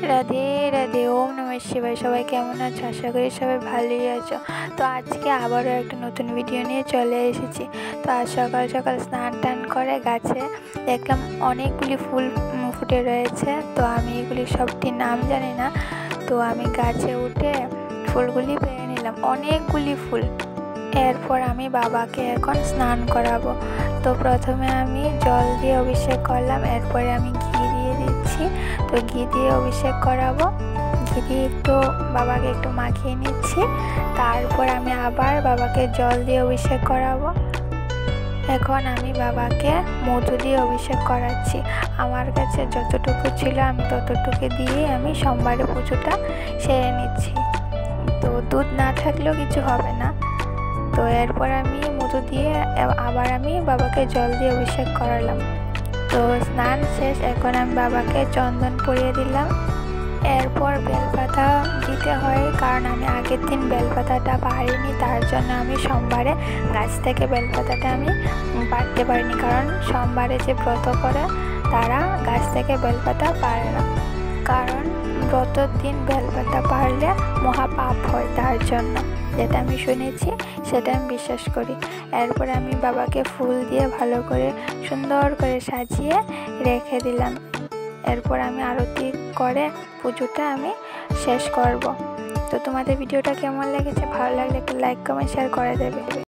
রাধে রাধে, ওম নমঃ শিবায়। সবাই কেমন আছো? আশা করি সবাই ভালোই আছো। তো আজকে আবারও একটা নতুন ভিডিও নিয়ে চলে এসেছি। তো আজ সকাল সকাল স্নান টান করে গাছে দেখলাম অনেকগুলি ফুল ফুটে রয়েছে। তো আমি এগুলি সবটির নাম জানি না। তো আমি গাছে উঠে ফুলগুলি পেরে নিলাম, অনেকগুলি ফুল। এরপর আমি বাবাকে এখন স্নান করাবো। তো প্রথমে আমি জল দিয়ে অভিষেক করলাম, এরপরে আমি ঘি দিয়ে দিচ্ছি। তো ঘি দিয়ে অভিষেক করাবো, ঘি দিয়ে একটু বাবাকে একটু মাখিয়ে নিচ্ছি। তারপর আমি আবার বাবাকে জল দিয়ে অভিষেক করাবো। এখন আমি বাবাকে মধু দিয়ে অভিষেক করাচ্ছি। আমার কাছে যতটুকু ছিল আমি ততটুকু দিয়ে আমি সোমবারে পুজোটা সেরে নিচ্ছি। তো দুধ না থাকলেও কিছু হবে না। তো এরপর আমি মধু দিয়ে আবার আমি বাবাকে জল দিয়ে অভিষেক করালাম। তো স্নান শেষ, এখন আমি বাবাকে চন্দন পরিয়ে দিলাম। এরপর বেলপাতা দিতে হয়, কারণ আমি আগের দিন বেলপাতাটা পারিনি, তার জন্য আমি সোমবারে গাছ থেকে বেলপাতাটা আমি পারতে পারিনি। কারণ সোমবারে যে ব্রত করে তারা গাছ থেকে বেলপাতা পারে না, কারণ ব্রতর দিন বেলপাতা পারলে মহাপাপ হয়। তার জন্য যেটা আমি শুনেছি সেটা আমি বিশ্বাস করি। এরপরে আমি বাবাকে ফুল দিয়ে ভালো করে সুন্দর করে সাজিয়ে রেখে দিলাম। এরপর আমি আরতি করে পুজোটা আমি শেষ করব। তো তোমাদের ভিডিওটা কেমন লেগেছে? ভালো লাগলে একটু লাইক কমেন্ট শেয়ার করে দেবে।